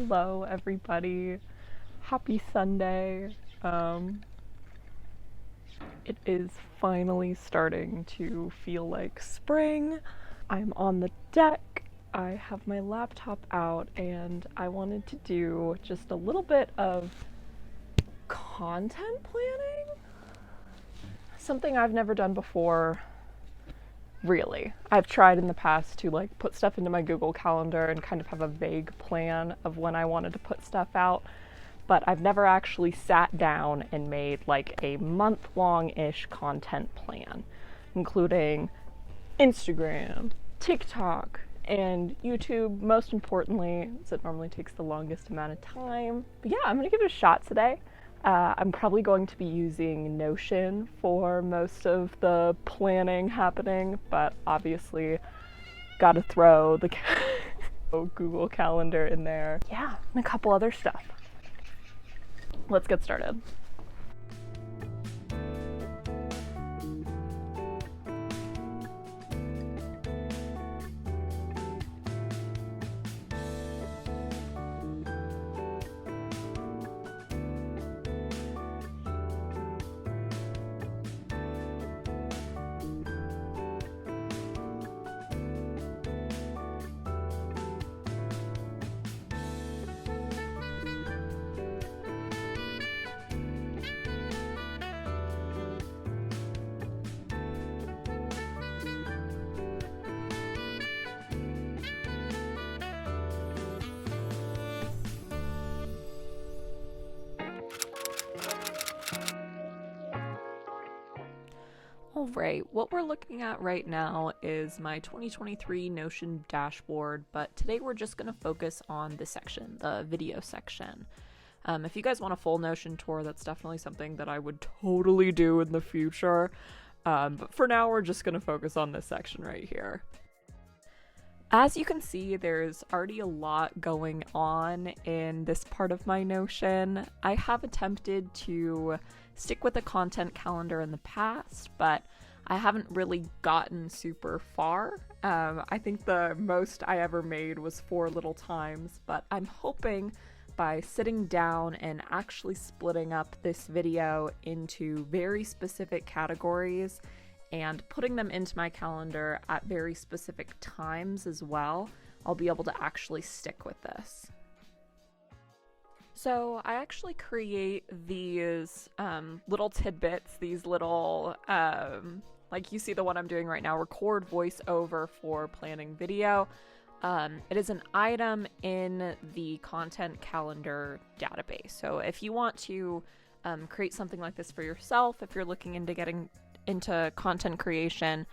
Hello, everybody. Happy Sunday. It is finally starting to feel like spring. I'm on the deck. I have my laptop out, and I wanted to do just a little bit of content planning. Something I've never done before. Really. I've tried in the past to put stuff into my Google Calendar and kind of have a vague plan of when I wanted to put stuff out, but I've never actually sat down and made a month-long-ish content plan, including Instagram, TikTok, and YouTube, most importantly, as it normally takes the longest amount of time. But yeah, I'm gonna give it a shot today. I'm probably going to be using Notion for most of the planning happening, but obviously gotta throw the Google Calendar in there. Yeah, and a couple other stuff. Let's get started. Alright, what we're looking at right now is my 2023 Notion dashboard, but today we're just going to focus on this section, the video section. If you guys want a full Notion tour, that's definitely something that I would totally do in the future, but for now we're just going to focus on this section right here. As you can see, there's already a lot going on in this part of my Notion. I have attempted to stick with a content calendar in the past, but I haven't really gotten super far. I think the most I ever made was 4 little times, but I'm hoping by sitting down and actually splitting up this video into very specific categories and putting them into my calendar at very specific times as well, I'll be able to actually stick with this. So I actually create these little tidbits, these little, like you see the one I'm doing right now, record voiceover for planning video. It is an item in the content calendar database. So if you want to create something like this for yourself, if you're looking into getting into content creation,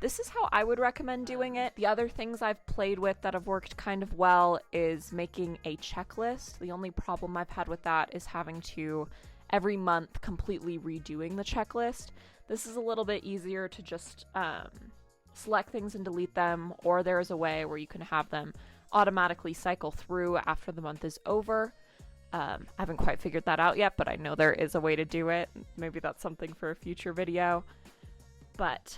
this is how I would recommend doing it. The other things I've played with that have worked kind of well is making a checklist. The only problem I've had with that is having to every month completely redoing the checklist. This is a little bit easier to just select things and delete them, or there's a way where you can have them automatically cycle through after the month is over. I haven't quite figured that out yet, but I know there is a way to do it. Maybe that's something for a future video. But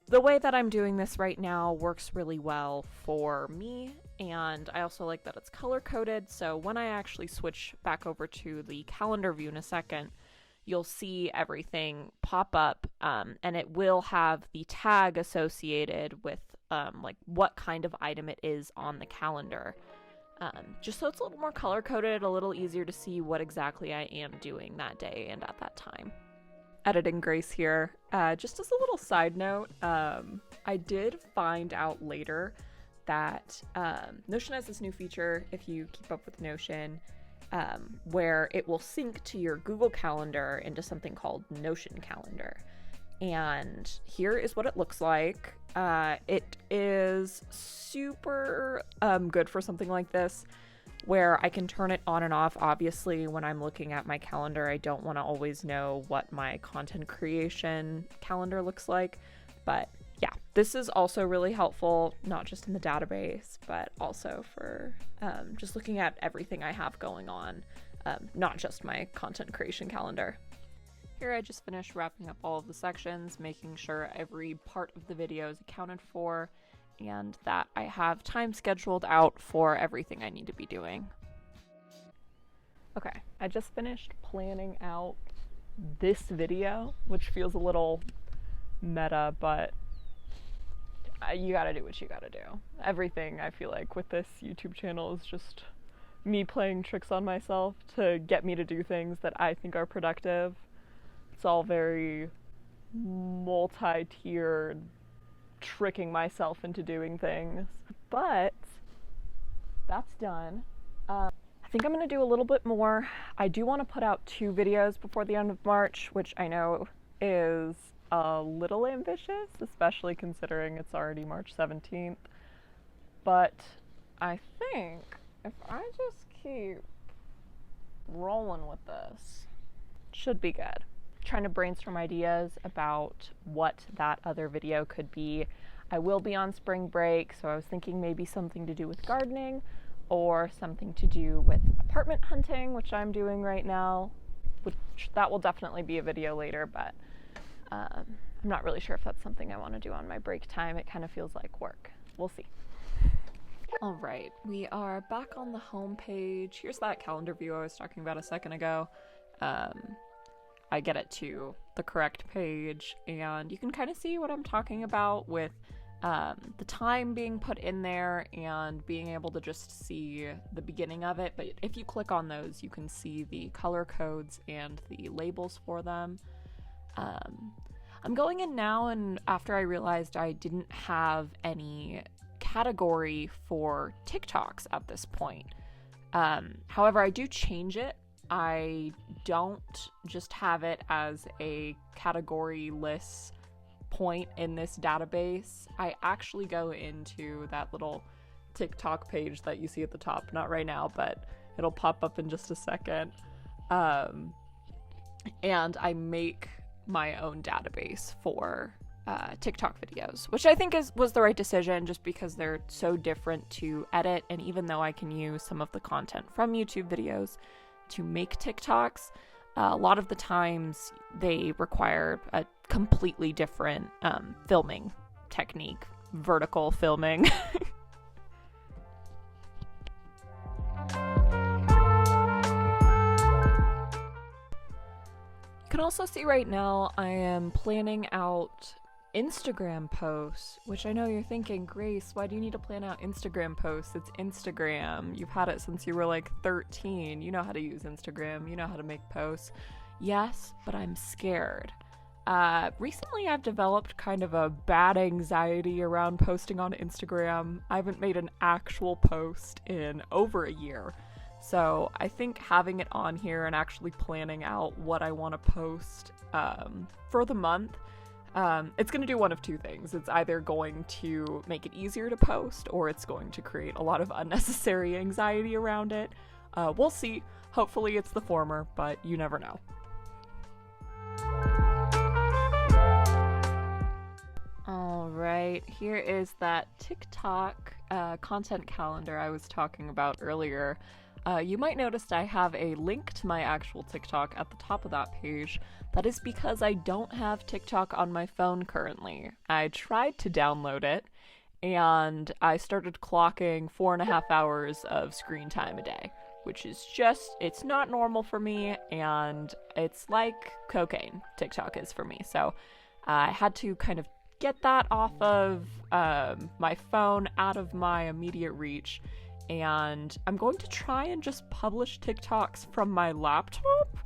the way that I'm doing this right now works really well for me, and I also like that it's color-coded, so when I actually switch back over to the calendar view in a second, you'll see everything pop up, and it will have the tag associated with what kind of item it is on the calendar. Just so it's a little more color-coded, a little easier to see what exactly I am doing that day and at that time. Editing Grace here. Just as a little side note, I did find out later that Notion has this new feature, if you keep up with Notion, where it will sync to your Google Calendar into something called Notion Calendar. And here is what it looks like. It is super good for something like this, where I can turn it on and off. Obviously, when I'm looking at my calendar, I don't want to always know what my content creation calendar looks like. But yeah, this is also really helpful, not just in the database, but also for just looking at everything I have going on, not just my content creation calendar. Here I just finished wrapping up all of the sections, making sure every part of the video is accounted for, and that I have time scheduled out for everything I need to be doing. Okay, I just finished planning out this video, which feels a little meta, but you gotta do what you gotta do. Everything, I feel like, with this YouTube channel is just me playing tricks on myself to get me to do things that I think are productive. It's all very multi-tiered, tricking myself into doing things. But that's done. I think I'm going to do a little bit more. I do want to put out 2 videos before the end of March, which I know is a little ambitious, especially considering it's already March 17th. But I think if I just keep rolling with this, it should be good. Trying to brainstorm ideas about what that other video could be. I will be on spring break, so I was thinking maybe something to do with gardening or something to do with apartment hunting, which I'm doing right now, which that will definitely be a video later, but I'm not really sure if that's something I want to do on my break time. It kind of feels like work. We'll see. All right, we are back on the home page. Here's that calendar view I was talking about a second ago. I get it to the correct page, and you can kind of see what I'm talking about with the time being put in there and being able to just see the beginning of it. But if you click on those, you can see the color codes and the labels for them. I'm going in now, and after I realized I didn't have any category for TikToks at this point. However, I do change it. I don't just have it as a category-less point in this database. I actually go into that little TikTok page that you see at the top. Not right now, but it'll pop up in just a second. And I make my own database for TikTok videos, which I think was the right decision, just because they're so different to edit. And even though I can use some of the content from YouTube videos to make TikToks, a lot of the times they require a completely different filming technique, vertical filming. You can also see right now I am planning out Instagram posts, which I know you're thinking, Grace, why do you need to plan out Instagram posts? It's Instagram. You've had it since you were like 13. You know how to use Instagram. You know how to make posts. Yes, but I'm scared. Recently I've developed kind of a bad anxiety around posting on Instagram. I haven't made an actual post in over a year. So I think having it on here and actually planning out what I want to post for the month, it's going to do one of 2 things. It's either going to make it easier to post, or it's going to create a lot of unnecessary anxiety around it. We'll see. Hopefully it's the former, but you never know. Alright, here is that TikTok content calendar I was talking about earlier. You might notice I have a link to my actual TikTok at the top of that page. That is because I don't have TikTok on my phone currently. I tried to download it, and I started clocking 4.5 hours of screen time a day, which is just, it's not normal for me, and it's like cocaine, TikTok is for me. So I had to kind of get that off of my phone, out of my immediate reach, and I'm going to try and just publish TikToks from my laptop.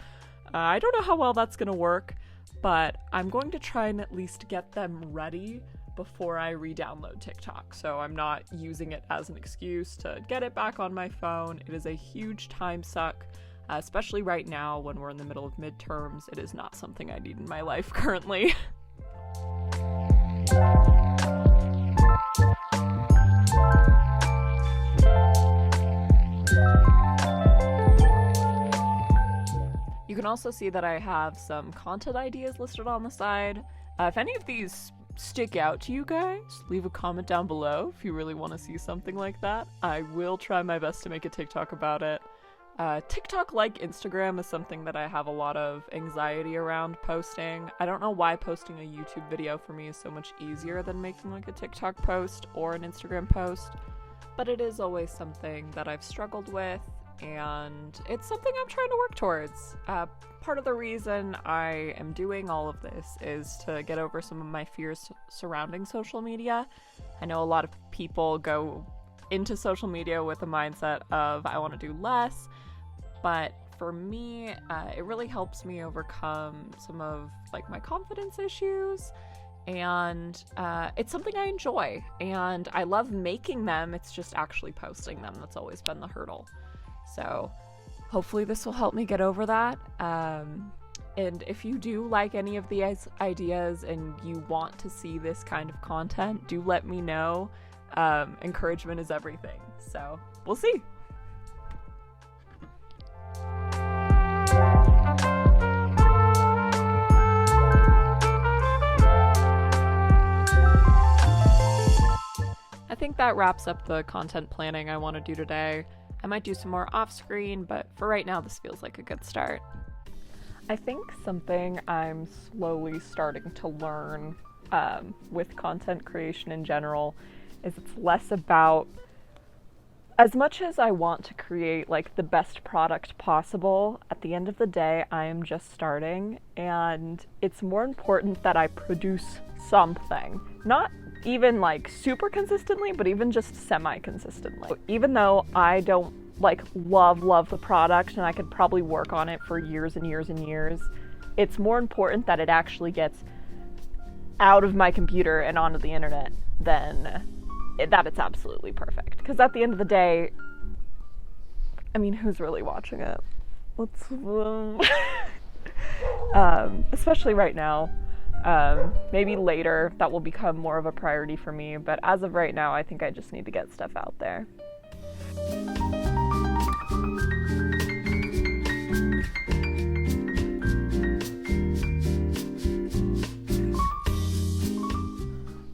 I don't know how well that's going to work, but I'm going to try and at least get them ready before I re-download TikTok, so I'm not using it as an excuse to get it back on my phone. It is a huge time suck, especially right now when we're in the middle of midterms. It is not something I need in my life currently. You can also see that I have some content ideas listed on the side. If any of these stick out to you guys, leave a comment down below if you really want to see something like that. I will try my best to make a TikTok about it. TikTok, like Instagram, is something that I have a lot of anxiety around posting. I don't know why posting a YouTube video for me is so much easier than making like a TikTok post or an Instagram post, but it is always something that I've struggled with, and it's something I'm trying to work towards. Part of the reason I am doing all of this is to get over some of my fears surrounding social media. I know a lot of people go into social media with a mindset of I want to do less, but for me, it really helps me overcome some of like my confidence issues, and it's something I enjoy, and I love making them. It's just actually posting them that's always been the hurdle. So hopefully this will help me get over that. And if you do like any of these ideas and you want to see this kind of content, do let me know. Encouragement is everything. So we'll see. I think that wraps up the content planning I want to do today. I might do some more off screen, but for right now, this feels like a good start. I think something I'm slowly starting to learn with content creation in general is it's less about, as much as I want to create like the best product possible, at the end of the day, I am just starting, and it's more important that I produce something. Not even like super consistently, but even just semi-consistently. Even though I don't like love the product and I could probably work on it for years and years and years, it's more important that it actually gets out of my computer and onto the internet than that it's absolutely perfect. Because at the end of the day, I mean, who's really watching it? Especially right now. Maybe later that will become more of a priority for me, but as of right now, I think I just need to get stuff out there.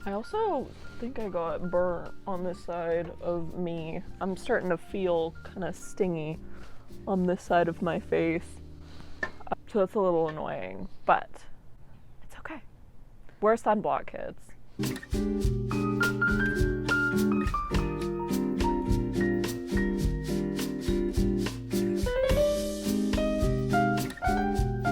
I also think I got burnt on this side of me. I'm starting to feel kind of stingy on this side of my face. So that's a little annoying, but it's okay. Wear sunblock, kids.